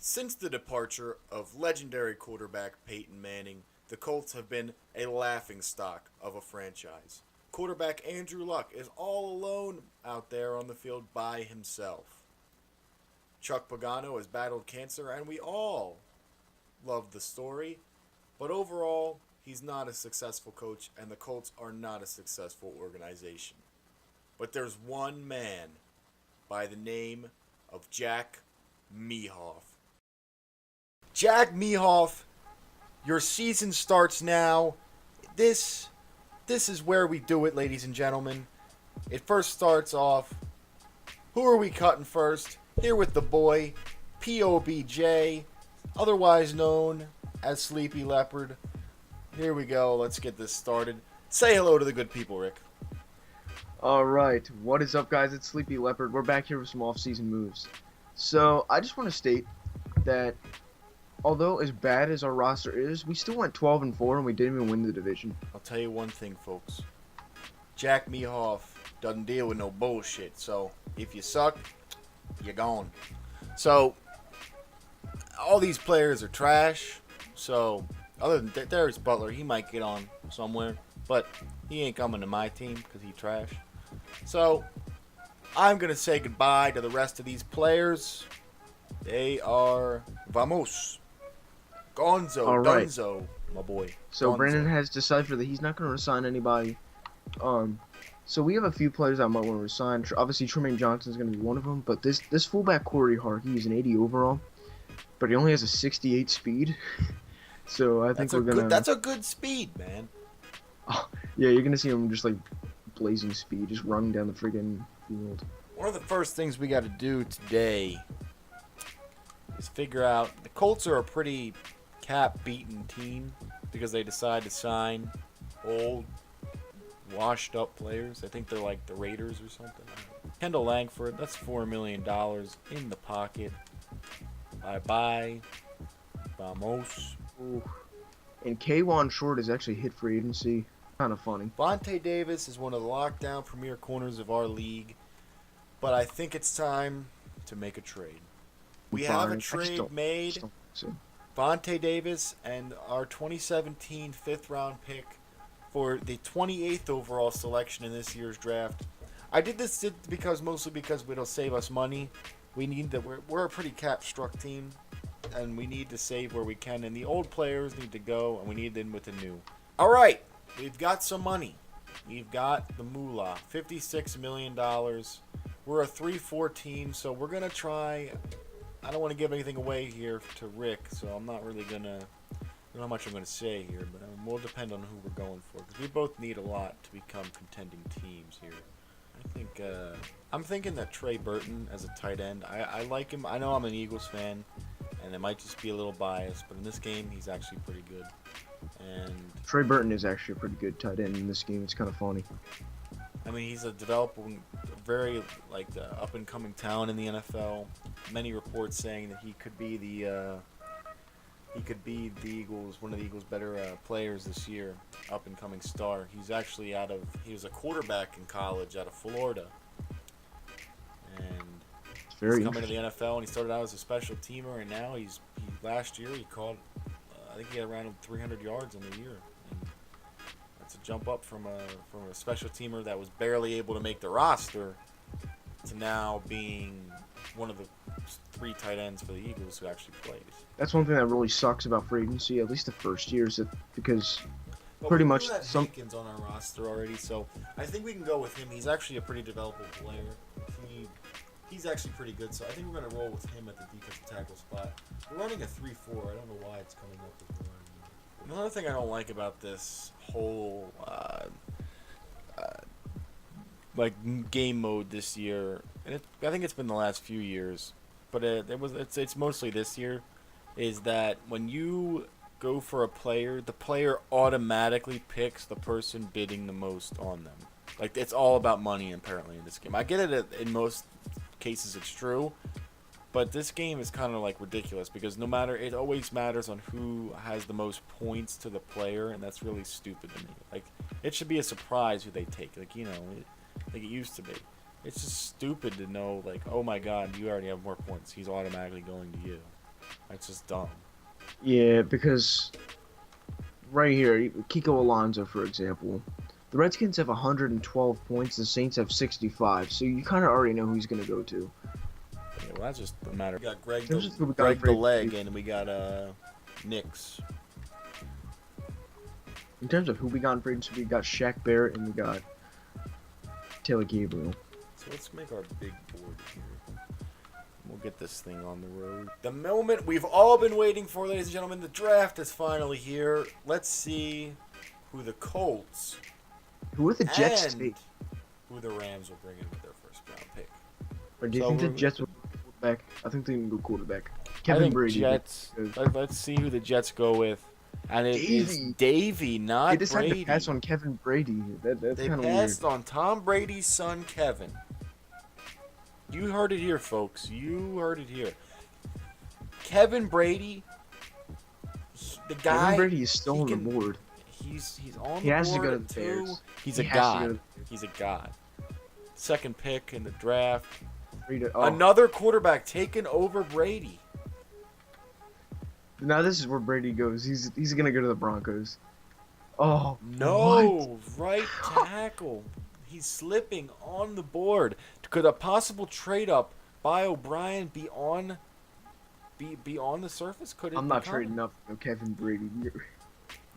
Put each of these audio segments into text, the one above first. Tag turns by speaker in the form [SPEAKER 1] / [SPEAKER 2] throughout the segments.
[SPEAKER 1] Since the departure of legendary quarterback Peyton Manning, the Colts have been a laughingstock of a franchise. Quarterback Andrew Luck is all alone out there on the field by himself. Chuck Pagano has battled cancer, and we all love the story, but overall, he's not a successful coach, and the Colts are not a successful organization. But there's one man by the name of Jack Mehoff. Jack Mehoff, your season starts now. This is where we do it, ladies and gentlemen. It first starts off. Who are we cutting first? Here with the boy, POBJ, otherwise known as Sleepy Leopard. Here we go. Let's get this started. Say hello to the good people, Rick.
[SPEAKER 2] Alright, what is up guys, it's Sleepy Leopard. We're back here with some off-season moves. So, I just want to state that although as bad as our roster is, we still went 12-4 and we didn't even win the division.
[SPEAKER 1] I'll tell you one thing, folks. Jack Mehoff doesn't deal with no bullshit, so if you suck, you're gone. So, all these players are trash, so other than Darius Butler, he might get on somewhere, but he ain't coming to my team because he trash. So, I'm going to say goodbye to the rest of these players. They are vamos. Gonzo,
[SPEAKER 2] All right.
[SPEAKER 1] Dunzo, my boy.
[SPEAKER 2] So
[SPEAKER 1] Gonzo.
[SPEAKER 2] Brandon has decided that he's not going to resign anybody. So we have a few players that might want to resign. Obviously, Tremaine Johnson is going to be one of them, but this fullback Corey Harkey is an 80 overall, but he only has a 68 speed. So I think
[SPEAKER 1] That's a good speed, man.
[SPEAKER 2] Oh, yeah, you're going to see him just like blazing speed, just running down the friggin' field.
[SPEAKER 1] One of the first things we got to do today is figure out the Colts are a pretty cap-beaten team because they decide to sign old, washed-up players. I think they're like the Raiders or something. Kendall Langford, that's $4 million in the pocket. Bye-bye. Vamos.
[SPEAKER 2] Ooh. And Kwan Short is actually hit free agency. Kind of funny.
[SPEAKER 1] Vontae Davis is one of the lockdown premier corners of our league, but I think it's time to make a trade. We have a trade made. Vontae Davis and our 2017 fifth-round pick for the 28th overall selection in this year's draft. I did this mostly because it'll save us money. We're a pretty cap-struck team, and we need to save where we can. And the old players need to go, and we need them with the new. All right, we've got some money. We've got the moolah, $56 million. We're a 3-4 team, so we're gonna try. I don't want to give anything away here to Rick, so I'm not really going to... I don't know how much I'm going to say here, but we'll depend on who we're going for. Because we both need a lot to become contending teams here. I'm thinking that Trey Burton as a tight end, I like him. I know I'm an Eagles fan, and it might just be a little biased, but in this game, he's actually pretty good. And
[SPEAKER 2] Trey Burton is actually a pretty good tight end in this game. It's kind of funny.
[SPEAKER 1] I mean, he's a developing, very up-and-coming talent in the NFL. Many reports saying that he could be the Eagles, one of the Eagles' better players this year, up-and-coming star. He was a quarterback in college out of Florida, and he's coming to the NFL. And he started out as a special teamer, and now last year he caught, I think he had around 300 yards in a year. To jump up from a special teamer that was barely able to make the roster to now being one of the 3 tight ends for the Eagles who actually plays.
[SPEAKER 2] That's one thing that really sucks about free agency, at least the first year, is that because pretty much
[SPEAKER 1] some Hankins on our roster already, so I think we can go with him. He's actually a pretty developable player. He's actually pretty good, so I think we're going to roll with him at the defensive tackle spot. We're running a 3-4. I don't know why it's coming up with one. Another thing I don't like about this whole game mode this year, and I think it's been the last few years, but it's mostly this year, is that when you go for a player, the player automatically picks the person bidding the most on them. Like, it's all about money apparently in this game. I get it in most cases it's true. But this game is kind of like ridiculous because it always matters on who has the most points to the player, and that's really stupid to me. Like, it should be a surprise who they take, like it used to be. It's just stupid to know, like, oh my God, you already have more points. He's automatically going to you. That's just dumb.
[SPEAKER 2] Yeah, because right here, Kiko Alonso, for example, the Redskins have 112 points. The Saints have 65. So you kind of already know who he's gonna go to.
[SPEAKER 1] Yeah, well, that's just a matter. We got
[SPEAKER 2] This is who we got
[SPEAKER 1] Greg
[SPEAKER 2] for
[SPEAKER 1] the
[SPEAKER 2] AP.
[SPEAKER 1] leg, and we got Knicks.
[SPEAKER 2] In terms of who we got in free agency, we got Shaq Barrett and we got Taylor Gabriel.
[SPEAKER 1] So let's make our big board here. We'll get this thing on the road. The moment we've all been waiting for, ladies and gentlemen, the draft is finally here. Let's see who the Colts
[SPEAKER 2] Who are the Jets
[SPEAKER 1] and
[SPEAKER 2] take?
[SPEAKER 1] who the Rams will bring in with their first round pick.
[SPEAKER 2] Or do you
[SPEAKER 1] So
[SPEAKER 2] think the
[SPEAKER 1] we're-
[SPEAKER 2] Jets will go quarterback? I think they can go quarterback.
[SPEAKER 1] I
[SPEAKER 2] Kevin
[SPEAKER 1] think
[SPEAKER 2] Brady.
[SPEAKER 1] Jets. Let's see who the Jets go with. And it is
[SPEAKER 2] Davey.
[SPEAKER 1] Davey, not
[SPEAKER 2] They decided
[SPEAKER 1] Brady.
[SPEAKER 2] to pass on Kevin Brady. That's
[SPEAKER 1] They
[SPEAKER 2] kind of weird.
[SPEAKER 1] passed on Tom Brady's son, Kevin. You heard it here, folks. You heard it here. Kevin Brady, the guy.
[SPEAKER 2] Kevin Brady is still
[SPEAKER 1] he
[SPEAKER 2] on the
[SPEAKER 1] can-
[SPEAKER 2] board.
[SPEAKER 1] He's on
[SPEAKER 2] He
[SPEAKER 1] the
[SPEAKER 2] has to
[SPEAKER 1] board
[SPEAKER 2] go to
[SPEAKER 1] at
[SPEAKER 2] the
[SPEAKER 1] 2.
[SPEAKER 2] Bears.
[SPEAKER 1] He's
[SPEAKER 2] He
[SPEAKER 1] a
[SPEAKER 2] has to go
[SPEAKER 1] god.
[SPEAKER 2] to the
[SPEAKER 1] He's a god. Second pick in the draft.
[SPEAKER 2] Brady. Oh.
[SPEAKER 1] Another quarterback taken over Brady.
[SPEAKER 2] Now this is where Brady goes. He's gonna go to the Broncos. Oh
[SPEAKER 1] No, right tackle. He's slipping on the board. Could a possible trade up by O'Brien be on the surface? Could it
[SPEAKER 2] I'm not
[SPEAKER 1] become?
[SPEAKER 2] trading up for Kevin Brady.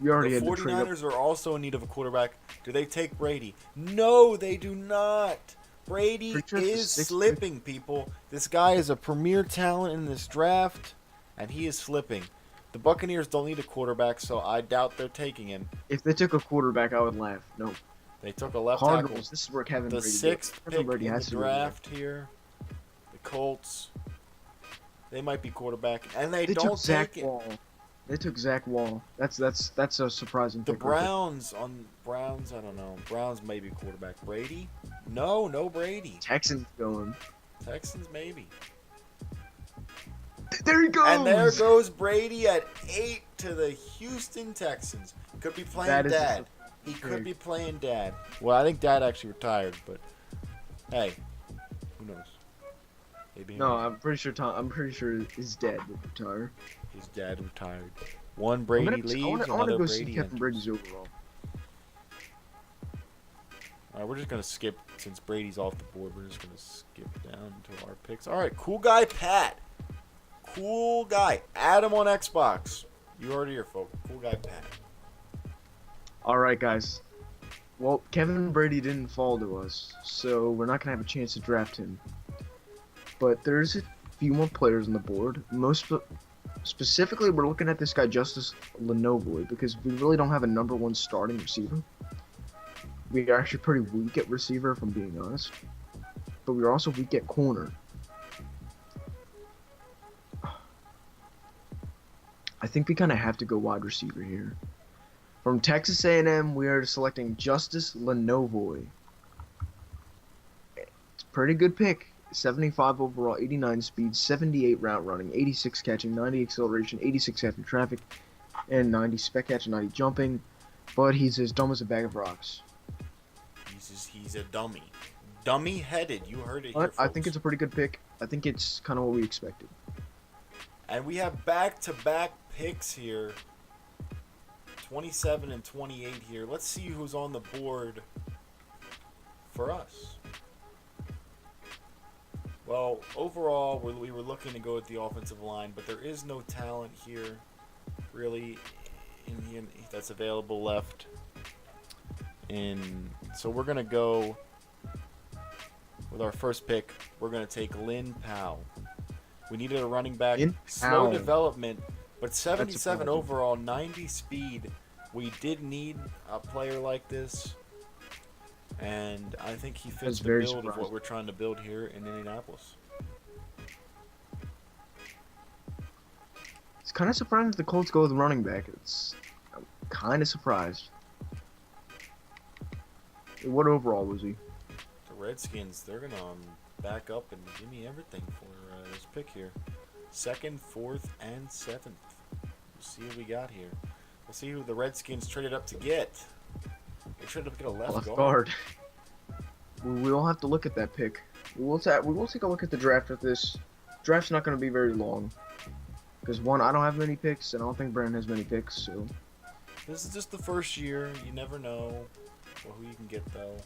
[SPEAKER 2] You already
[SPEAKER 1] The
[SPEAKER 2] had to trade up.
[SPEAKER 1] 49ers are also in need of a quarterback. Do they take Brady? No, they do not. Brady
[SPEAKER 2] Pretty sure it's the
[SPEAKER 1] is
[SPEAKER 2] sixth
[SPEAKER 1] slipping, people. This guy is a premier talent in this draft, and he is slipping. The Buccaneers don't need a quarterback, so I doubt they're taking him.
[SPEAKER 2] If they took a quarterback, I would laugh. No.
[SPEAKER 1] They took a left
[SPEAKER 2] Cardinals.
[SPEAKER 1] tackle.
[SPEAKER 2] This is where Kevin
[SPEAKER 1] The
[SPEAKER 2] Brady goes.
[SPEAKER 1] 6th
[SPEAKER 2] Kevin
[SPEAKER 1] pick
[SPEAKER 2] Brady
[SPEAKER 1] in the
[SPEAKER 2] has to go there.
[SPEAKER 1] draft here. The Colts. They might be quarterback, and they
[SPEAKER 2] They
[SPEAKER 1] don't
[SPEAKER 2] took Zach
[SPEAKER 1] take it.
[SPEAKER 2] Wall. They took Zach Wall. That's a surprising
[SPEAKER 1] The
[SPEAKER 2] pick. right there.
[SPEAKER 1] Browns, I don't know. Browns maybe quarterback. Brady? No Brady.
[SPEAKER 2] Texans going.
[SPEAKER 1] Texans maybe.
[SPEAKER 2] There he goes.
[SPEAKER 1] And there goes Brady at 8 to the Houston Texans. Could be playing
[SPEAKER 2] That is a
[SPEAKER 1] dad. He could be playing dad. Well, I think dad actually retired, but hey, who knows? Maybe
[SPEAKER 2] No, I'm pretty sure his dad would retire.
[SPEAKER 1] his dad retired. One Brady leaves,
[SPEAKER 2] I want to
[SPEAKER 1] another
[SPEAKER 2] go
[SPEAKER 1] Brady
[SPEAKER 2] see Kevin
[SPEAKER 1] enters.
[SPEAKER 2] Brady's overall.
[SPEAKER 1] All right, we're just gonna skip since Brady's off the board. We're just gonna skip down to our picks. All right, cool guy Pat. Cool guy. Add him on Xbox. You heard it here, folks. Cool guy Pat.
[SPEAKER 2] All right, guys. Well, Kevin Brady didn't fall to us, so we're not gonna have a chance to draft him. But there's a few more players on the board. Specifically, we're looking at this guy Justice Lenovoy because we really don't have a number 1 starting receiver. We are actually pretty weak at receiver, if I'm being honest. But we're also weak at corner. I think we kind of have to go wide receiver here. From Texas A&M, we are selecting Justice Lenovoy. It's a pretty good pick. 75 overall, 89 speed, 78 route running, 86 catching, 90 acceleration, 86 catching traffic, and 90 spec catch, 90 jumping. But he's as dumb as a bag of rocks.
[SPEAKER 1] He's a dummy. Dummy-headed. You heard it here,
[SPEAKER 2] But
[SPEAKER 1] folks.
[SPEAKER 2] I think it's a pretty good pick. I think it's kind of what we expected.
[SPEAKER 1] And we have back-to-back picks here. 27 and 28 here. Let's see who's on the board for us. Well, overall, we were looking to go with the offensive line, but there is no talent here, really, that's available left. And so we're going to go with our first pick. We're going to take Lynn Powell. We needed a running back.
[SPEAKER 2] Lynn
[SPEAKER 1] Slow
[SPEAKER 2] Powell.
[SPEAKER 1] development, but 77
[SPEAKER 2] surprising.
[SPEAKER 1] overall, 90 speed. We did need a player like this. And I think he
[SPEAKER 2] That's
[SPEAKER 1] fits the
[SPEAKER 2] very
[SPEAKER 1] build of what
[SPEAKER 2] surprising.
[SPEAKER 1] we're trying to build here in Indianapolis.
[SPEAKER 2] It's kind of surprising that the Colts go with running back. I'm kind of surprised. What overall was he?
[SPEAKER 1] The Redskins, they're going to back up and give me everything for this pick here. 2nd, 4th, and 7th. We'll see what we got here. We'll see who the Redskins traded up to get. They traded up to get a left guard.
[SPEAKER 2] We'll have to look at that pick. We will take a look at the draft with this. Draft's not going to be very long. Because one, I don't have many picks, and I don't think Brandon has many picks. So
[SPEAKER 1] This is just the first year. You never know who you can get, though.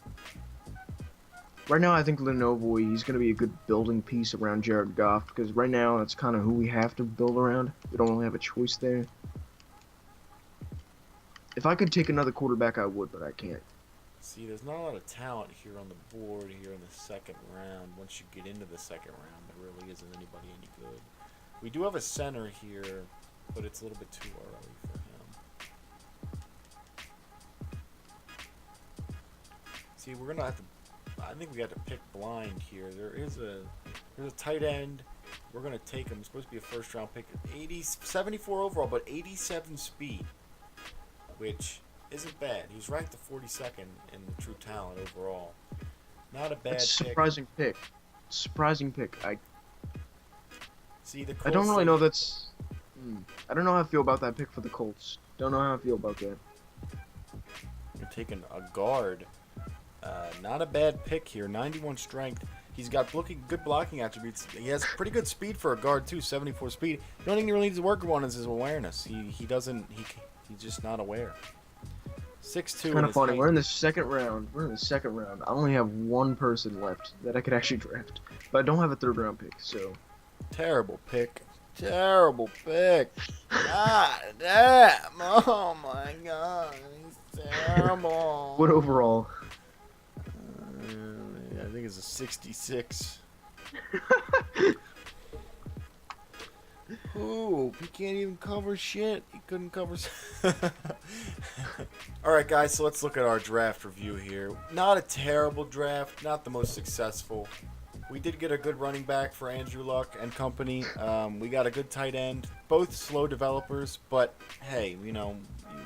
[SPEAKER 2] right now, I think Lenovo, he's going to be a good building piece around Jared Goff. Because right now, that's kind of who we have to build around. We don't really have a choice there. If I could take another quarterback, I would, but I can't.
[SPEAKER 1] See, there's not a lot of talent here on the board here in the second round. Once you get into the second round, there really isn't anybody any good. We do have a center here, but it's a little bit too early for him. See, we're gonna have to. I think we have to pick blind here. There's a tight end. We're gonna take him. It's supposed to be a first round pick. 74 overall, but 87 speed, which isn't bad. He was ranked the 42nd in the true talent overall. Not a bad
[SPEAKER 2] That's a
[SPEAKER 1] pick.
[SPEAKER 2] surprising pick. Surprising pick.
[SPEAKER 1] See, the Colts,
[SPEAKER 2] I don't really know that's... I don't know how I feel about that pick for the Colts. Don't know how I feel about that.
[SPEAKER 1] You're taking a guard. Not a bad pick here. 91 strength. He's got good blocking attributes. He has pretty good speed for a guard too. 74 speed. The only thing he really needs to work on is his awareness. He's just not aware. 6'2".
[SPEAKER 2] Kind of funny. We're in the second round. I only have one person left that I could actually draft, but I don't have a third round pick. So
[SPEAKER 1] terrible pick. Terrible pick. God damn. Oh my god. He's terrible.
[SPEAKER 2] What overall?
[SPEAKER 1] I think it's a 66. Ooh, he can't even cover shit. He couldn't cover. Alright, guys, so let's look at our draft review here. Not a terrible draft, not the most successful. We did get a good running back for Andrew Luck and company. We got a good tight end. Both slow developers, but hey, you know,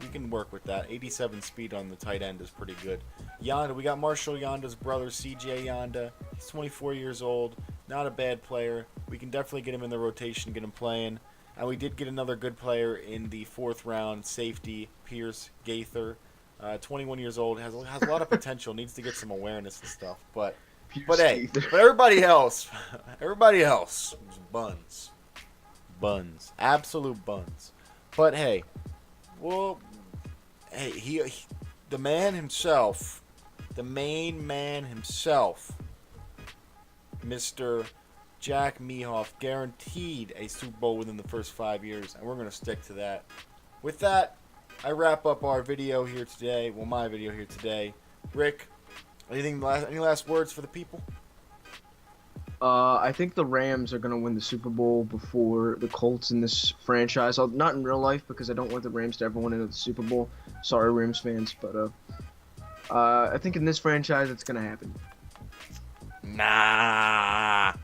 [SPEAKER 1] we can work with that. 87 speed on the tight end is pretty good. Yonda, we got Marshall Yonda's brother, CJ Yonda. He's 24 years old. Not a bad player. We can definitely get him in the rotation, get him playing. And we did get another good player in the 4th round, safety, Pierce Gaither. 21 years old, has a lot of potential, needs to get some awareness and stuff. But hey, everybody else was buns, absolute buns. But hey, well, hey, he the man himself, the main man himself, Mr. Jack Mehoff, guaranteed a Super Bowl within the first 5 years, and we're going to stick to that. With that, I wrap up our video here today. Well, my video here today. Rick, any last words for the people?
[SPEAKER 2] I think the Rams are going to win the Super Bowl before the Colts in this franchise. Not in real life, because I don't want the Rams to ever win into the Super Bowl. Sorry, Rams fans, but I think in this franchise it's going to happen.
[SPEAKER 1] Nah.